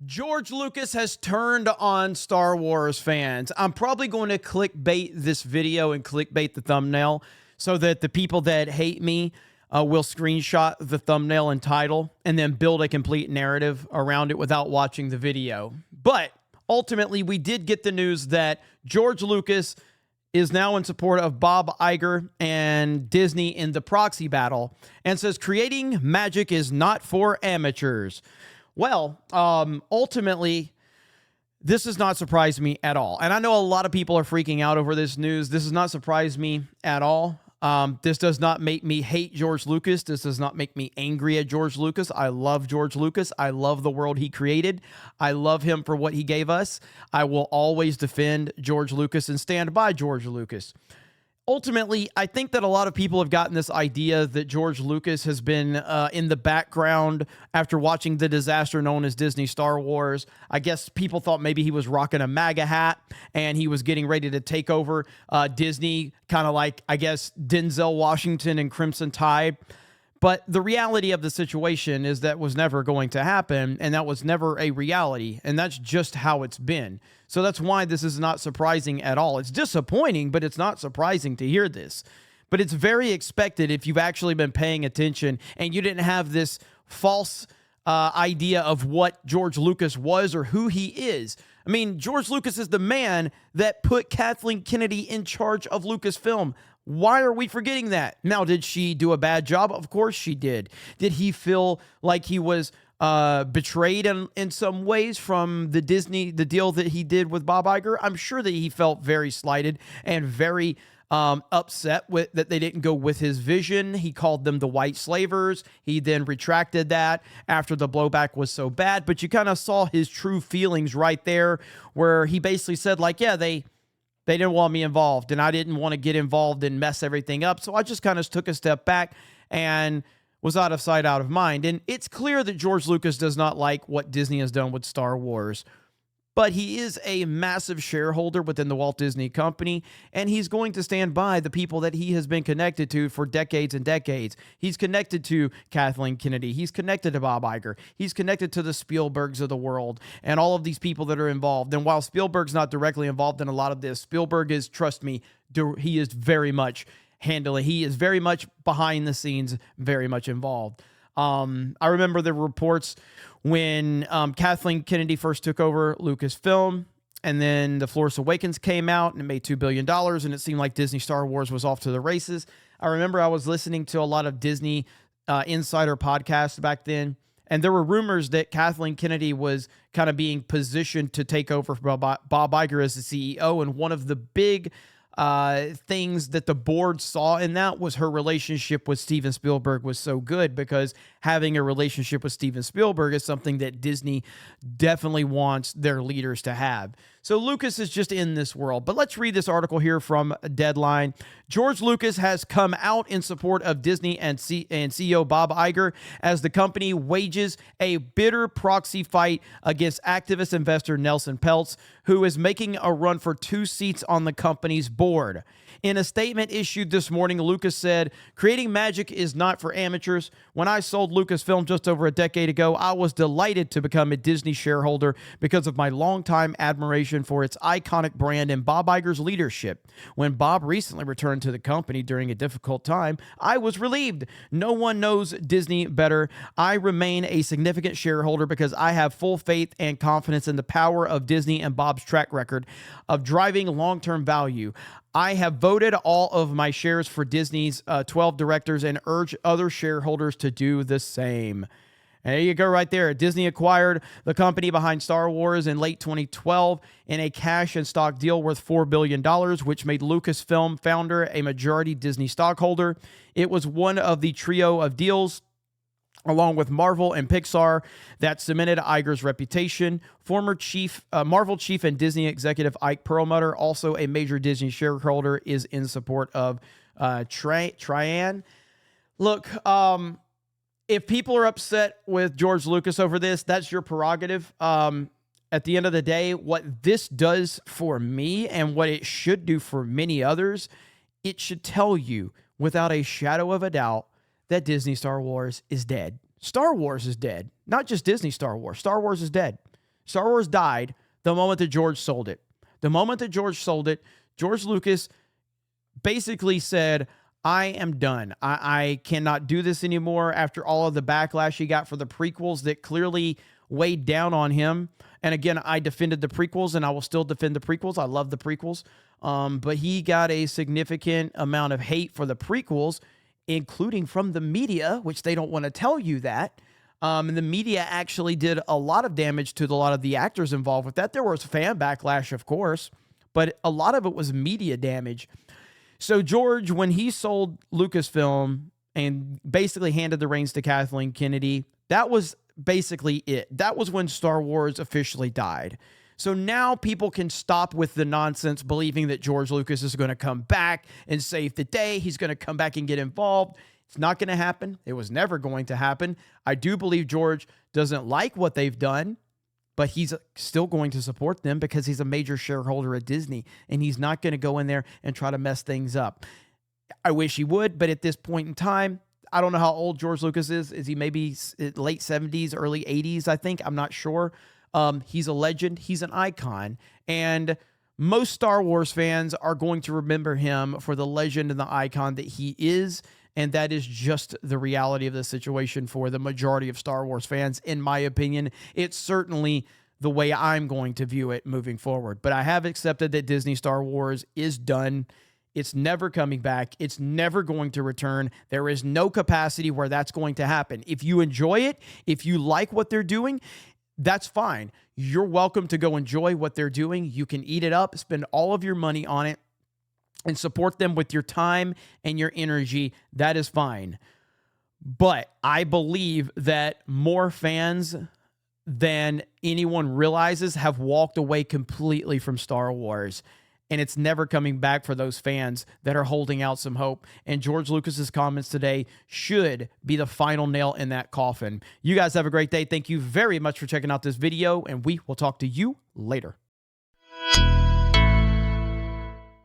George Lucas has turned on Star Wars fans. I'm probably going to clickbait this video and clickbait the thumbnail so that the people that hate me will screenshot the thumbnail and title and then build a complete narrative around it without watching the video. But ultimately, we did get the news that George Lucas is now in support of Bob Iger and Disney in the proxy battle and says creating magic is not for amateurs. Well, ultimately, this does not surprise me at all. And I know a lot of people are freaking out over this news. This does not surprise me at all. This does not make me hate George Lucas. This does not make me angry at George Lucas. I love George Lucas. I love the world he created. I love him for what he gave us. I will always defend George Lucas and stand by George Lucas. Ultimately, I think that a lot of people have gotten this idea that George Lucas has been in the background after watching the disaster known as Disney Star Wars. I guess people thought maybe he was rocking a MAGA hat and he was getting ready to take over Disney, kind of like, I guess, Denzel Washington and Crimson Tide. But the reality of the situation is that was never going to happen, and that was never a reality, and that's just how it's been. So that's why this is not surprising at all. It's disappointing, but it's not surprising to hear this. But it's very expected if you've actually been paying attention and you didn't have this false idea of what George Lucas was or who he is. I mean, George Lucas is the man that put Kathleen Kennedy in charge of Lucasfilm. Why are we forgetting that? Now, did she do a bad job? Of course she did. Did he feel like he was betrayed in some ways from the deal that he did with Bob Iger? I'm sure that he felt very slighted and very upset with that they didn't go with his vision. He called them the white slavers. He then retracted that after the blowback was so bad. But you kind of saw his true feelings right there, where he basically said, like, yeah, they didn't want me involved, and I didn't want to get involved and mess everything up. So I just kind of took a step back and was out of sight, out of mind. And it's clear that George Lucas does not like what Disney has done with Star Wars. But he is a massive shareholder within the Walt Disney Company, and he's going to stand by the people that he has been connected to for decades and decades. He's connected to Kathleen Kennedy. He's connected to Bob Iger. He's connected to the Spielbergs of the world and all of these people that are involved. And while Spielberg's not directly involved in a lot of this, Spielberg is, trust me, he is very much handling. He is very much behind the scenes, very much involved. I remember the reports when Kathleen Kennedy first took over Lucasfilm, and then The Force Awakens came out and it made $2 billion, and it seemed like Disney Star Wars was off to the races. I remember I was listening to a lot of Disney insider podcasts back then, and there were rumors that Kathleen Kennedy was kind of being positioned to take over for Bob Iger as the CEO, and one of the big things that the board saw in that was her relationship with Steven Spielberg was so good, because having a relationship with Steven Spielberg is something that Disney definitely wants their leaders to have. So Lucas is just in this world. But let's read this article here from Deadline. George Lucas has come out in support of Disney and CEO Bob Iger as the company wages a bitter proxy fight against activist investor Nelson Peltz, who is making a run for 2 seats on the company's board. In a statement issued this morning, Lucas said, "Creating magic is not for amateurs. When I sold Lucasfilm just over a decade ago, I was delighted to become a Disney shareholder because of my longtime admiration for its iconic brand and Bob Iger's leadership. When Bob recently returned to the company during a difficult time, I was relieved. No one knows Disney better. I remain a significant shareholder because I have full faith and confidence in the power of Disney and Bob's track record of driving long-term value. I have voted all of my shares for Disney's 12 directors and urge other shareholders to do the same." And there you go right there. Disney acquired the company behind Star Wars in late 2012 in a cash and stock deal worth $4 billion, which made Lucasfilm founder a majority Disney stockholder. It was one of the trio of deals, along with Marvel and Pixar, that cemented Iger's reputation. Former Marvel chief and Disney executive Ike Perlmutter, also a major Disney shareholder, is in support of Trian. Look, if people are upset with George Lucas over this, that's your prerogative. At the end of the day, what this does for me and what it should do for many others, it should tell you without a shadow of a doubt that Disney Star Wars is dead. Star Wars is dead. Not just Disney Star Wars. Star Wars is dead. Star Wars died the moment that George sold it. The moment that George sold it, George Lucas basically said, I am done. I cannot do this anymore after all of the backlash he got for the prequels that clearly weighed down on him. And again, I defended the prequels and I will still defend the prequels. I love the prequels. But he got a significant amount of hate for the prequels, including from the media, which they don't want to tell you that. And the media actually did a lot of damage to a lot of the actors involved with that. There was fan backlash, of course, but a lot of it was media damage. So George, when he sold Lucasfilm and basically handed the reins to Kathleen Kennedy, that was basically it. That was when Star Wars officially died. So now people can stop with the nonsense believing that George Lucas is going to come back and save the day. He's going to come back and get involved. It's not going to happen. It was never going to happen. I do believe George doesn't like what they've done, but he's still going to support them because he's a major shareholder at Disney, and he's not going to go in there and try to mess things up. I wish he would, but at this point in time, I don't know how old George Lucas is. Is he maybe late 70s, early 80s, I think? I'm not sure. He's a legend. He's an icon. And most Star Wars fans are going to remember him for the legend and the icon that he is. And that is just the reality of the situation for the majority of Star Wars fans, in my opinion. It's certainly the way I'm going to view it moving forward. But I have accepted that Disney Star Wars is done. It's never coming back. It's never going to return. There is no capacity where that's going to happen. If you enjoy it, if you like what they're doing, that's fine. You're welcome to go enjoy what they're doing. You can eat it up, spend all of your money on it, and support them with your time and your energy. That is fine. But I believe that more fans than anyone realizes have walked away completely from Star Wars. And it's never coming back for those fans that are holding out some hope. And George Lucas's comments today should be the final nail in that coffin. You guys have a great day. Thank you very much for checking out this video, and we will talk to you later.